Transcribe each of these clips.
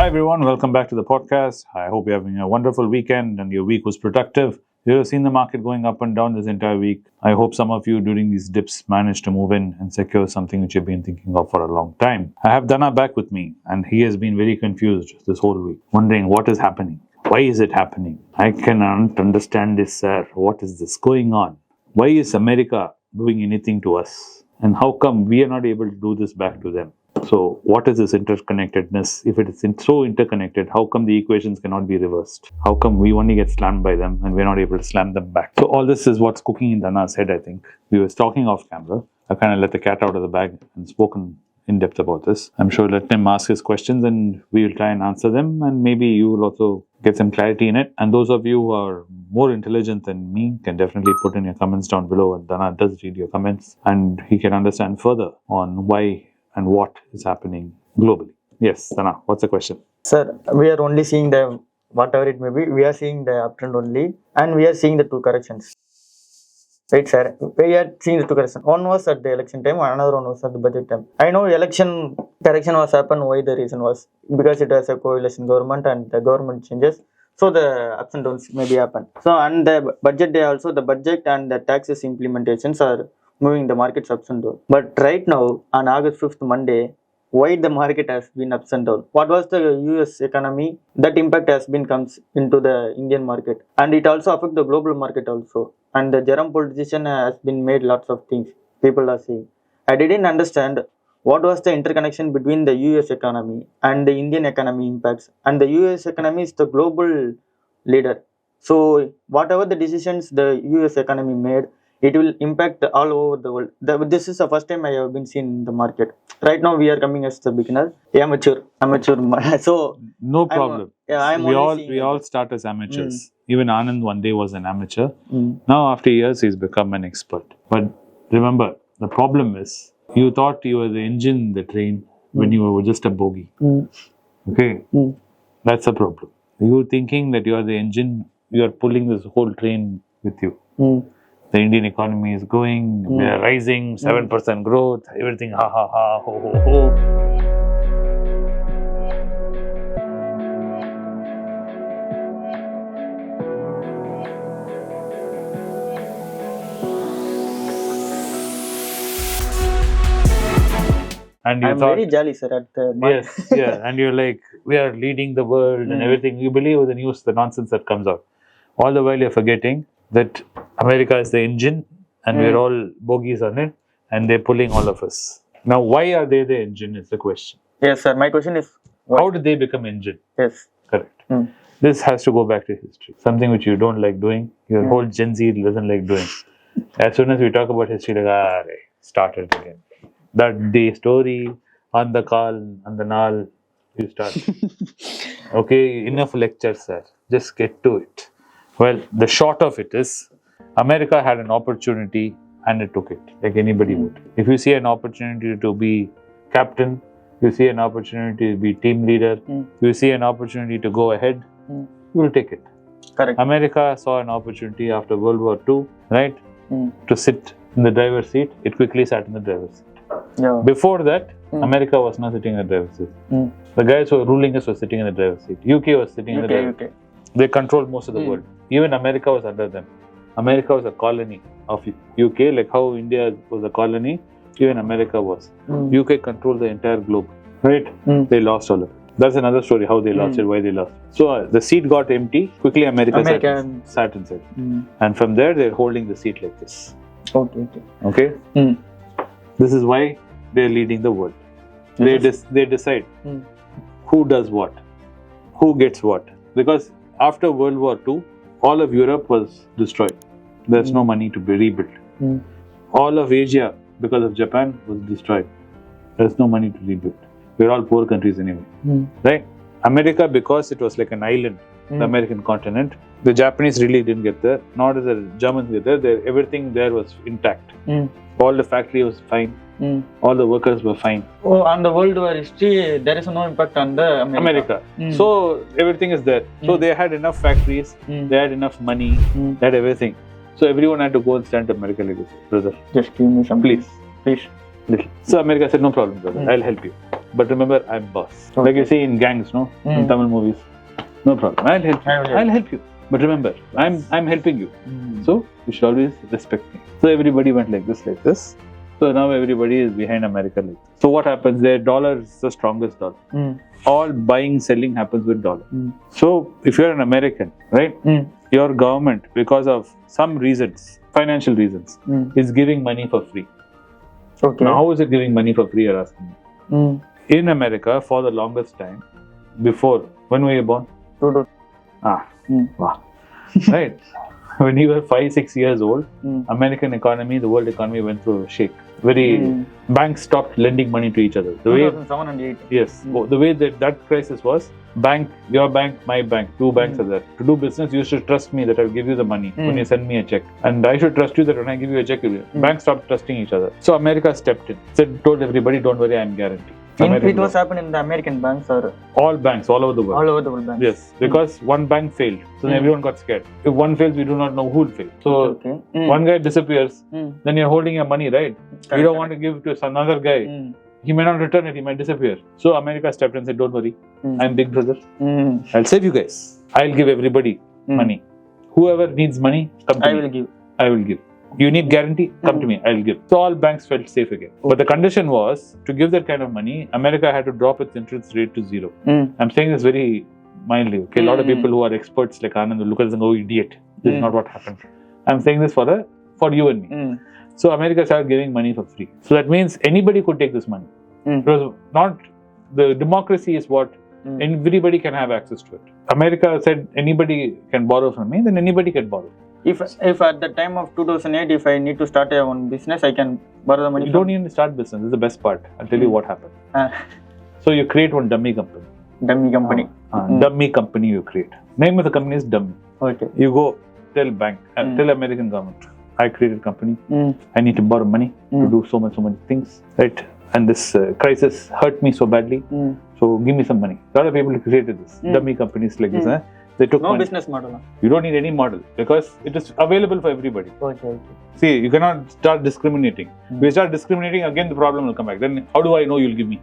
Hi everyone, welcome back to the podcast. I hope you're having a wonderful weekend and your week was productive. You have seen the market going up and down this entire week. I hope some of you during these dips managed to move in and secure something which you've been thinking of for a long time. I have Dhana back with me and he has been very confused this whole week, wondering what is happening. Why is it happening? I cannot understand this, sir. What is this going on? Why is America doing anything to us? And how come we are not able to do this back to them? So what is this interconnectedness? If it is so interconnected, how come the equations cannot be reversed? How come we only get slammed by them and we're not able to slam them back? So all this is what's cooking in Dhana's head, I think. We were talking off camera. I kind of let the cat out of the bag and spoken in depth about this. I'm sure let him ask his questions and we will try and answer them, and maybe you will also get some clarity in it. And those of you who are more intelligent than me can definitely put in your comments down below, and Dhana does read your comments and he can understand further on why and what is happening globally. Yes, Dhana, what's the question? Sir, we are only seeing the, whatever it may be, we are seeing the uptrend only, and we are seeing the two corrections. Right, sir? We are seeing the two corrections. One was at the election time, another one was at the budget time. I know election correction was happened, why the reason was because it was a coalition government and the government changes. So the ups and downs maybe happen. So and the budget day also, the budget and the taxes implementations are moving the markets ups and down. But right now, on August 5th, Monday, why the market has been ups and down? What was the US economy? That impact has been comes into the Indian market. And it also affects the global market also. And the Jerome politician has been made lots of things. People are saying. I didn't understand what was the interconnection between the US economy and the Indian economy impacts. And the US economy is the global leader. So whatever the decisions the US economy made, it will impact all over the world. This is the first time I have been seen in the market. Right now we are coming as the beginner, amateur. So no problem. We all start as amateurs. Even Anand one day was an amateur. Now after years he's become an expert. But remember, the problem is you thought you were the engine in the train when you were just a bogie. Okay, that's a problem. You were thinking that you are the engine. You are pulling this whole train with you. The Indian economy is going, we are rising, 7% growth, everything, ha ha ha, ho ho ho. And I'm very jolly, sir, at the market. Yes, yeah, and you're like, we are leading the world and everything. You believe with the news, the nonsense that comes out. All the while you're forgetting that America is the engine and we're all bogies on it and they're pulling all of us. Now, why are they the engine is the question. Yes, sir. My question is, how did they become engine? Yes. Correct. This has to go back to history. Something which you don't like doing, your whole Gen Z doesn't like doing. As soon as we talk about history, like, started again. That day story, on the call, on the nal, you start. Okay, enough lectures, sir. Just get to it. Well, the short of it is, America had an opportunity and it took it, like anybody would. If you see an opportunity to be captain, you see an opportunity to be team leader, you see an opportunity to go ahead, you will take it. Correct. America saw an opportunity after World War II, right, to sit in the driver's seat. It quickly sat in the driver's seat. Yeah. Before that, America was not sitting in the driver's seat. The guys who were ruling us were sitting in the driver's seat. UK was sitting in the driver's seat. They controlled most of the world. Even America was under them. America was a colony of UK, like how India was a colony, even America was. UK controlled the entire globe, right? They lost all of it. That's another story, how they lost it, why they lost it. So the seat got empty, quickly America sat inside. And from there, they're holding the seat like this. Okay? This is why they're leading the world. They decide who does what, who gets what. Because after World War II, all of Europe was destroyed. There's no money to be rebuilt. All of Asia, because of Japan, was destroyed. There's no money to rebuild. We're all poor countries anyway. Right? America, because it was like an island, the American continent, the Japanese really didn't get there, nor did the Germans get there. Everything there was intact. All the factory was fine. All the workers were fine. Oh, on the World War history, there is no impact on the America. So everything is there. So they had enough factories, they had enough money, they had everything. So everyone had to go and stand to America like this, brother. Just give me some. Please. Little. So America said, no problem, brother. I'll help you. but remember, I'm boss. Okay. Like you see in gangs, no? In Tamil movies. No problem. I'll help you. I'll help you. But remember, I'm helping you. So you should always respect me. So everybody went like this. So now everybody is behind America like this. So what happens? Their dollar is the strongest dollar. All buying, selling happens with dollar. So if you're an American, right? Your government, because of some reasons, financial reasons, is giving money for free. Okay. Now, how is it giving money for free, you're asking me? In America, for the longest time, before, when were you born? Wow. Right. When you were 5-6 years old, American economy, the world economy went through a shake. Banks stopped lending money to each other. 2007 and 8. Yes. The way that crisis was, your bank, my bank, two banks are there. To do business, you should trust me that I'll give you the money when you send me a check. And I should trust you that when I give you a check, banks stopped trusting each other. So America stepped in, told everybody, don't worry, I'm guaranteed. It was happening in the American banks or? All banks, all over the world. All over the world banks. Yes, because one bank failed. So then everyone got scared. If one fails, we do not know who will fail. So one guy disappears, then you're holding your money, right? You don't want to give to another guy. He may not return it, he might disappear. So America stepped in and said, don't worry, I'm big brother. I'll save you guys. I'll give everybody money. Whoever needs money, come to me. I will give. You need guarantee? Come to me, I'll give. So all banks felt safe again. But the condition was, to give that kind of money, America had to drop its interest rate to 0. I'm saying this very mildly. Okay, a lot of people who are experts like Anand will look at us and go, idiot. This is not what happened. I'm saying this for you and me. So America started giving money for free. So that means anybody could take this money. Because the democracy is what everybody can have access to it. America said anybody can borrow from me, then anybody can borrow. If at the time of 2008, if I need to start a own business, I can borrow the money. You don't even start business. This is the best part. I'll tell you what happened. So you create one dummy company. Dummy company you create. Name of the company is dummy. Okay. You go tell bank, tell American government, I created a company. I need to borrow money to do so many things, right? And this crisis hurt me so badly. So give me some money. A lot of people created this dummy companies like this. They took money. Business model. You don't need any model because it is available for everybody. Okay. See, you cannot start discriminating. If you start discriminating, again the problem will come back. Then how do I know you'll give me?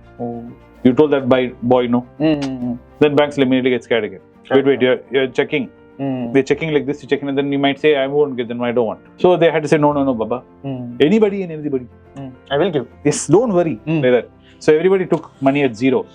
You told that boy no. Then banks will immediately get scared again. Wait, you're checking. They're checking like this, you checking, and then you might say, I won't get, then I don't want. So they had to say, no, Baba. Anybody and everybody. I will give. Yes, don't worry. Like that. So everybody took money at 0.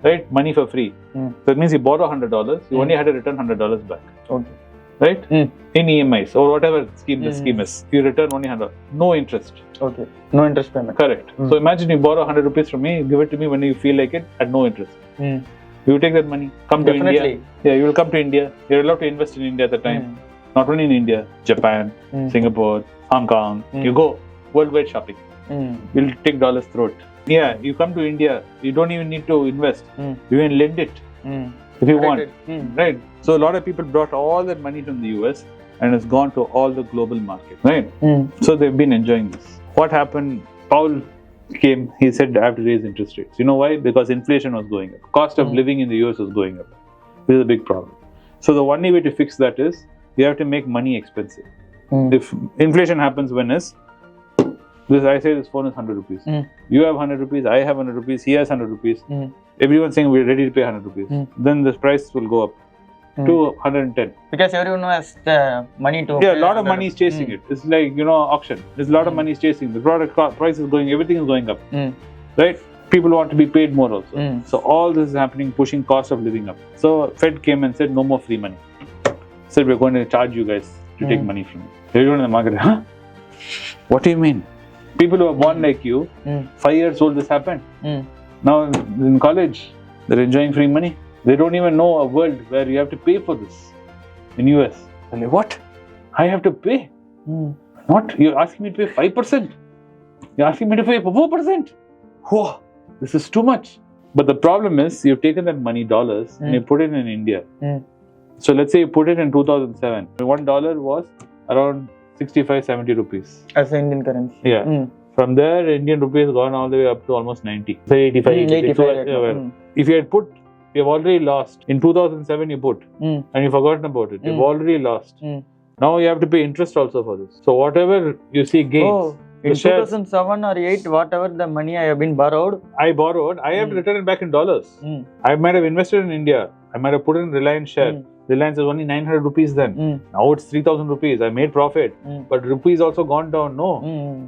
Right? Money for free. So that means you borrow $100, you only had to return $100 back. Okay. Right? In EMIs or whatever scheme the scheme is. You return only $100. No interest. Okay. No interest payment. Correct. So imagine you borrow 100 rupees from me, give it to me when you feel like it at no interest. You take that money, come to India. Yeah, you will come to India. You're allowed to invest in India at the time. Not only in India, Japan, Singapore, Hong Kong. You go worldwide shopping. You'll take dollars through it. Yeah, you come to India, you don't even need to invest. You can lend it if you want. Right? So a lot of people brought all that money from the US and it's gone to all the global market. Right? So they've been enjoying this. What happened? Paul came, he said, I have to raise interest rates. You know why? Because inflation was going up. Cost of living in the US was going up. This is a big problem. So the only way to fix that is you have to make money expensive. If inflation happens when I say this phone is 100 rupees. You have 100 rupees, I have 100 rupees, he has 100 rupees. Everyone's saying we're ready to pay 100 rupees. Then the price will go up to 110. Because everyone has the money to a lot of money is chasing it. It's like, auction. There's a lot of money is chasing. The product price is going, everything is going up. Right? People want to be paid more also. So all this is happening, pushing cost of living up. So Fed came and said, no more free money. Said, we're going to charge you guys to take money from you. Everyone in the market, huh? What do you mean? People who are born like you, 5 years old, this happened. Now in college, they're enjoying free money. They don't even know a world where you have to pay for this. In US, they're like, what? I have to pay? What? You're asking me to pay 5%? You're asking me to pay 4%? Whoa, this is too much. But the problem is, you've taken that money, dollars, and you put it in India. So let's say you put it in 2007. $1 was around 65-70 rupees. As an Indian currency. Yeah. From there, Indian rupee has gone all the way up to almost 90. Say 85, 86. So, if you had put, you have already lost. In 2007 you put, and you've forgotten about it. You've already lost. Now you have to pay interest also for this. So whatever you see gains, In 2007 or 8, whatever the money I have been borrowed, I have returned it back in dollars. I might have invested in India. I might have put in Reliance share. Reliance was only 900 rupees then. Now it's 3,000 rupees. I made profit. But rupees also gone down. No.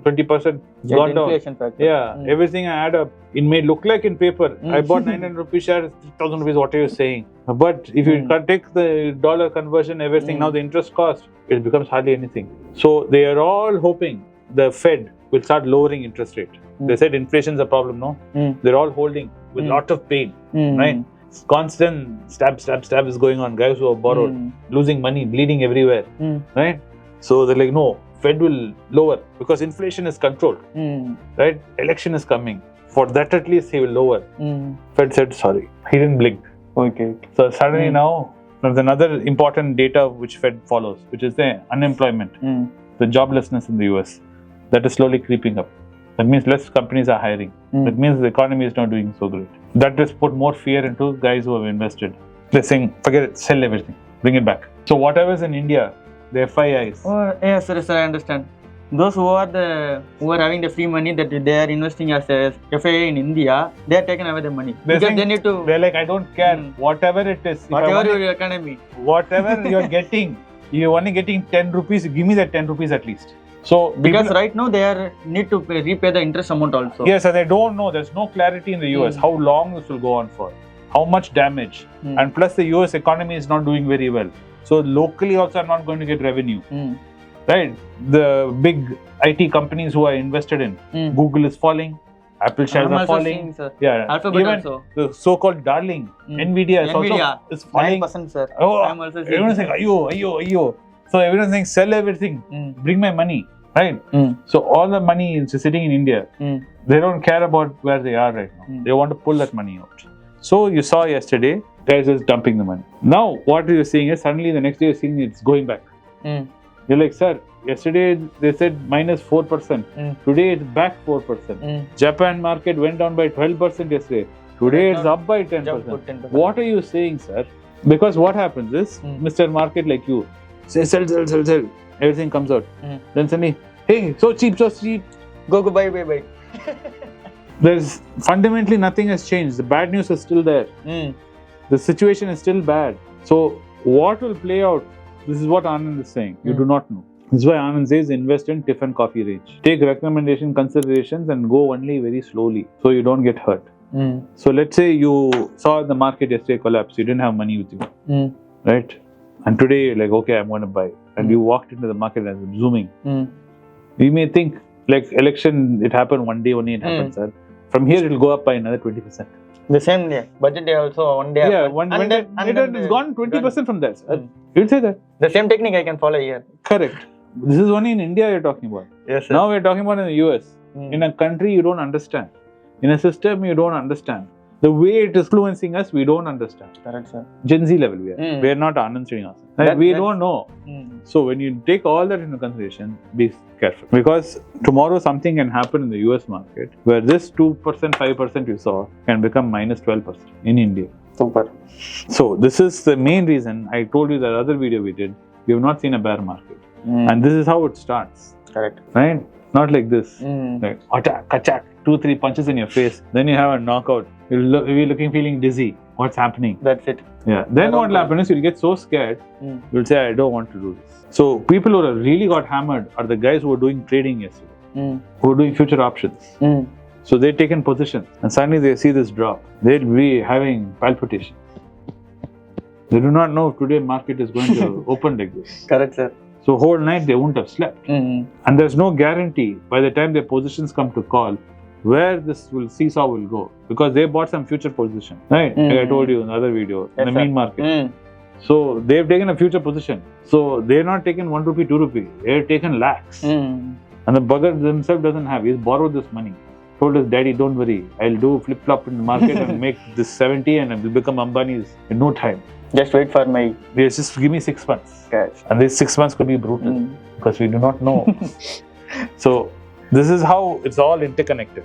20% gone down. Factor. Yeah. Everything I add up. It may look like in paper. I bought 900 rupees share, 3,000 rupees. What are you saying? But if you take the dollar conversion, everything, now the interest cost, it becomes hardly anything. So they are all hoping the Fed will start lowering interest rate. They said inflation is a problem, no? They're all holding with lot of pain, right? Constant stab is going on. Guys who have borrowed, losing money, bleeding everywhere, right? So they're like, no, Fed will lower because inflation is controlled, right? Election is coming. For that at least he will lower. Fed said sorry. He didn't blink. Okay. So suddenly now there's another important data which Fed follows, which is the unemployment, the joblessness in the US. That is slowly creeping up. That means less companies are hiring. That means the economy is not doing so great. That has put more fear into guys who have invested. They're saying, forget it, sell everything, bring it back. So whatever's in India, the FIIs. Oh, yes, sir, I understand. Those who are having the free money that they are investing as a FII in India, they are taking away the money. They're because saying, they need to. They're like, I don't care, whatever it is. Whatever your economy. Whatever you're getting, you're only getting 10 rupees, give me that 10 rupees at least. So because right now they need to repay the interest amount also. Yes, and they don't know. There's no clarity in the US how long this will go on for, how much damage, and plus the US economy is not doing very well. So locally also are not going to get revenue, right? The big IT companies who are invested in, Google is falling, Apple shares are falling. Yeah, Alphabet even also. The so-called darling, Nvidia is falling. 9%, sir. Oh, I'm also seeing. everyone's saying, ayo. So everyone's saying, sell everything, bring my money. Right? So all the money is sitting in India. They don't care about where they are right now. They want to pull that money out. So you saw yesterday, guys is dumping the money. Now what you're seeing is suddenly the next day you're seeing it's going back. You're like, sir, yesterday they said minus 4%. Today it's back 4%. Japan market went down by 12% yesterday. Today it's up by 10%. What are you saying, sir? Because what happens is, Mr. Market like you, say sell. Everything comes out. Then suddenly, hey, so cheap. Go, buy. There's fundamentally nothing has changed. The bad news is still there. The situation is still bad. So what will play out? This is what Anand is saying. You do not know. This is why Anand says invest in tiff and coffee range. Take recommendation considerations and go only very slowly so you don't get hurt. So let's say you saw the market yesterday collapse. You didn't have money with you, right? And today you're like, okay, I'm going to buy. And you walked into the market and zooming. You may think, like election, it happened one day only, it happened, sir. From here, it will go up by another 20%. The same day. Budget day also, one day. Yeah, it's gone 20% from there, sir. You'll say that. The same technique I can follow here. Correct. This is only in India you're talking about. Yes, sir. Now we're talking about in the US. In a country you don't understand. In a system you don't understand. The way it is influencing us, we don't understand. Correct, sir. Gen Z level we are. We are not Anand Srinivasan. We don't know. So when you take all that into consideration, be careful. Because tomorrow something can happen in the US market where this 2%, 5% you saw can become minus 12% in India. Super. So this is the main reason I told you that other video we did. We have not seen a bear market. And this is how it starts. Correct. Right? Not like this. Like attack, kachak, 2-3 punches in your face. Then you have a knockout. You'll be feeling dizzy. What's happening? That's it. Yeah. Then what will happen is you'll get so scared. You'll say, I don't want to do this. So people who have really got hammered are the guys who were doing trading yesterday. Who are doing future options. So they've taken positions. And suddenly they see this drop. They'll be having palpitations. They do not know if today market is going to open like this. Correct, sir. So whole night they won't have slept. And there's no guarantee by the time their positions come to call where this seesaw will go, because they bought some future position, right? Like I told you in the other video, in the main market. So they've taken a future position. So they're not taken 1 rupee, 2 rupee. They've taken lakhs. And the bugger himself doesn't have. He's borrowed this money. Told his daddy, don't worry, I'll do flip-flop in the market and make this 70 and I will become Ambani's in no time. Just wait for my... Yes, just give me 6 months. Cash. And these 6 months could be brutal because we do not know. So this is how it's all interconnected.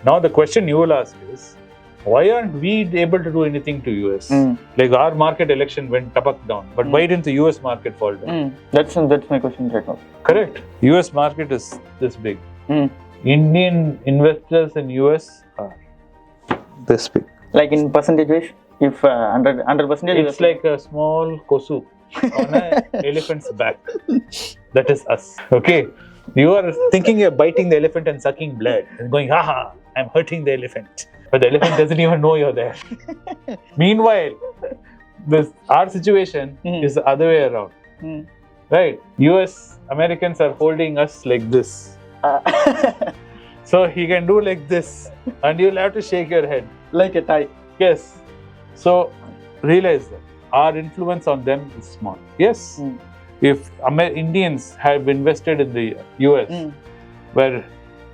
Now the question you will ask is, why aren't we able to do anything to US? Like our market election went tapak down, but why didn't the US market fall down? That's my question right now. Correct. US market is this big. Indian investors in US are this big. Like in percentage wise, if 100%, It's like a small kosu on an elephant's back. That is us. Okay. You are thinking you're biting the elephant and sucking blood and going, haha, I'm hurting the elephant. But the elephant doesn't even know you're there. Meanwhile, our situation is the other way around. Right? US Americans are holding us like this. So he can do like this and you'll have to shake your head. Like a tie. Yes. So realize that our influence on them is small. Yes. If Indians have invested in the US, where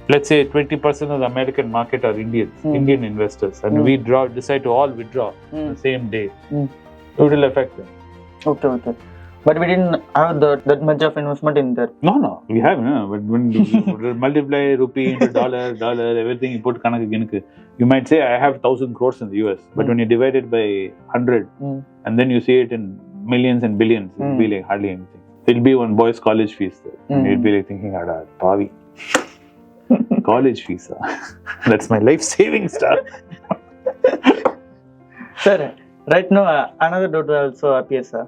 let's say 20% of the American market are Indians, Indian investors, and we decide to all withdraw the same day, it will affect them. Okay. But we didn't have that much of investment in there. No, we have. No. But when you multiply rupee into dollar, everything you put kanakku, you might say I have 1,000 crores in the US, but when you divide it by 100 and then you see it in millions and billions, it'll be like hardly anything. It'll be one boy's college fees there. And you'll be like thinking, Pavi. College fees. That's my life savings stuff. Sir, right now another doubt also appears, sir.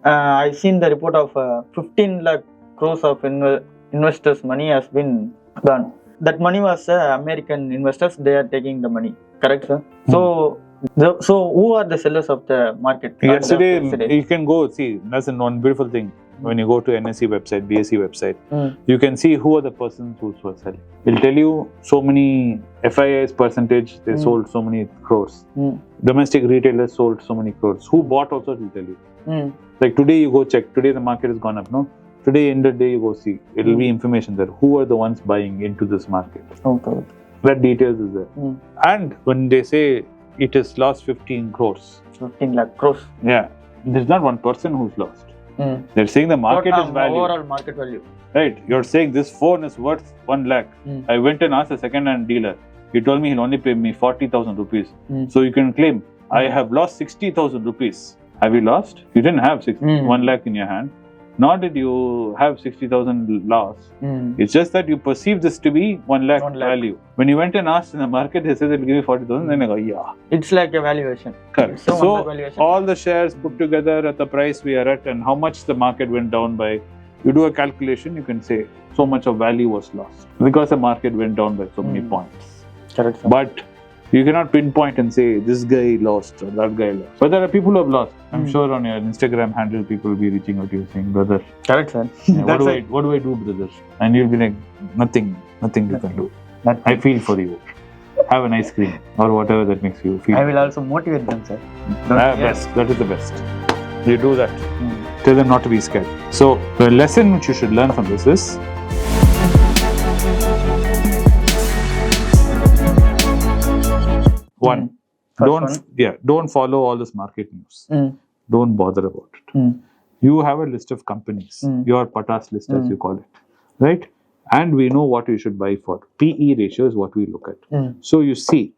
I've seen the report of 15 lakh crores of investors' money has been gone. That money was American investors, they are taking the money. Correct, sir? So who are the sellers of the market? Yesterday, you can go see, that's one beautiful thing. When you go to NSE website, BSE website, you can see who are the persons who were selling. It'll tell you so many FII's percentage, they sold so many crores. Domestic retailers sold so many crores. Who bought also, it'll tell you. Like today you go check, today the market has gone up, no? Today, end of the day, you go see. It'll be information there. Who are the ones buying into this market? Okay. That details is there. And when they say it has lost 15 crores. 15 lakh crores. Yeah. There's not one person who's lost. They're saying the market is value. Overall market value. Right. You're saying this phone is worth 1 lakh. I went and asked a second-hand dealer. He told me he'll only pay me 40,000 rupees. So you can claim, I have lost 60,000 rupees. Have you lost? You didn't have 1 lakh in your hand. Nor did you have 60,000 loss. It's just that you perceive this to be 1 lakh value. When you went and asked in the market, they said they'll give you 40,000. Then I go, yeah. It's like a valuation. Correct. So all the shares put together at the price we are at and how much the market went down by, you do a calculation, you can say so much of value was lost because the market went down by so many points. Correct, sir. But you cannot pinpoint and say this guy lost or that guy lost. But there are people who have lost. I'm sure on your Instagram handle, people will be reaching out to you saying, brother. Correct, sir. What do I do, brother? And you'll be like, nothing you can do. I feel for you. Have an ice cream or whatever that makes you feel. I will also motivate them, sir. Best. That is the best. You do that. Tell them not to be scared. So the lesson which you should learn from this is, don't follow all this market news. Don't bother about it. You have a list of companies, your patas list as you call it, right? And we know what you should buy for. PE ratio is what we look at. So you see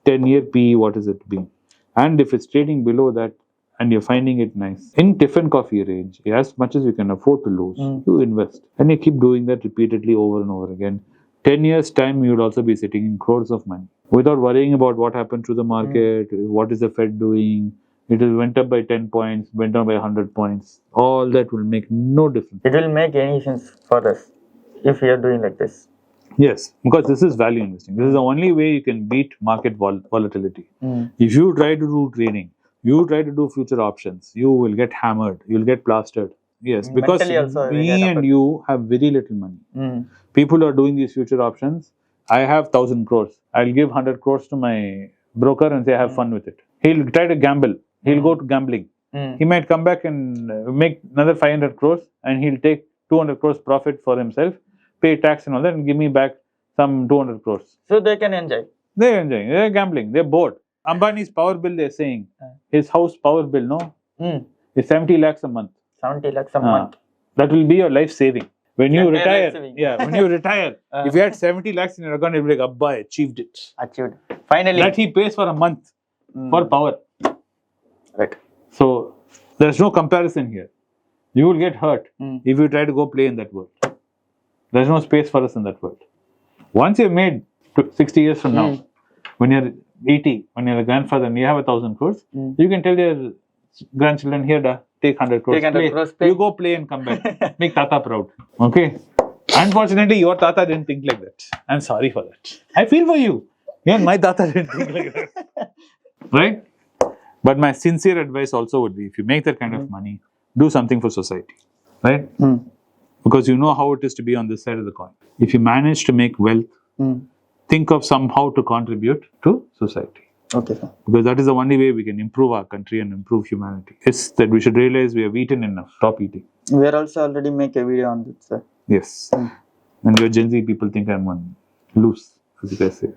10-year PE, what is it being? And if it's trading below that and you're finding it nice, in Tiffin Coffee range, as much as you can afford to lose, you invest. And you keep doing that repeatedly over and over again. 10 years time, you would also be sitting in crores of money without worrying about what happened to the market, what is the Fed doing, it went up by 10 points, went down by 100 points. All that will make no difference. It will make any sense for us if we are doing like this. Yes, because this is value investing. This is the only way you can beat market volatility. If you try to do trading, you try to do future options, you will get hammered, you'll get plastered. Yes, because me and you have very little money. People are doing these future options. I have 1,000 crores. I'll give 100 crores to my broker and say, have fun with it. He'll try to gamble. He'll go to gambling. He might come back and make another 500 crores and he'll take 200 crores profit for himself, pay tax and all that and give me back some 200 crores. So they can enjoy. They're enjoying. They're gambling. They're bored. Ambani's power bill, they're saying, his house power bill, is 70 lakhs a month. 70 lakhs a month. That will be your life saving. When you retire, when you retire, if you had 70 lakhs in your account, you'll be like, Abba, I achieved it. Achieved. Finally. That he pays for a month for power. Right. So, there's no comparison here. You will get hurt if you try to go play in that world. There's no space for us in that world. Once you've made 60 years from now, when you're 80, when you're a grandfather and you have 1,000 crores, you can tell your grandchildren, here, da, take 100 crores, play. You go play and come back. Make Tata proud. Okay? Unfortunately, your Tata didn't think like that. I'm sorry for that. I feel for you. Even my Tata didn't think like that. Right? But my sincere advice also would be, if you make that kind of money, do something for society. Right? Because you know how it is to be on this side of the coin. If you manage to make wealth, think of somehow to contribute to society. Okay, sir. Because that is the only way we can improve our country and improve humanity. It's that we should realize we have eaten enough. Stop eating. We are also already make a video on this, sir. Yes. And your Gen Z people think I'm on loose, as you guys say.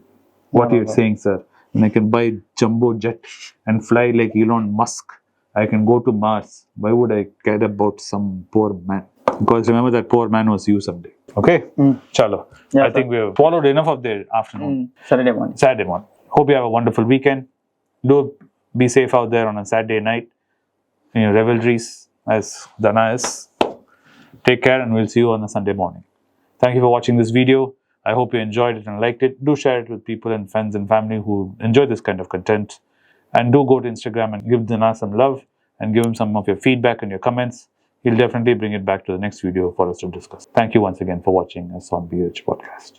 What you're saying, sir, when I can buy jumbo jet and fly like Elon Musk, I can go to Mars. Why would I care about some poor man? Because remember, that poor man was you someday. Okay? Chalo. Yeah, I think we have followed enough of the afternoon. Saturday morning. Saturday morning. Hope you have a wonderful weekend. Do be safe out there on a Saturday night in your revelries, as Dhana is. Take care, and we'll see you on a Sunday morning. Thank you for watching this video. I hope you enjoyed it and liked it. Do share it with people and friends and family who enjoy this kind of content. And do go to Instagram and give Dhana some love and give him some of your feedback and your comments. He'll definitely bring it back to the next video for us to discuss. Thank you once again for watching us on BH Podcast.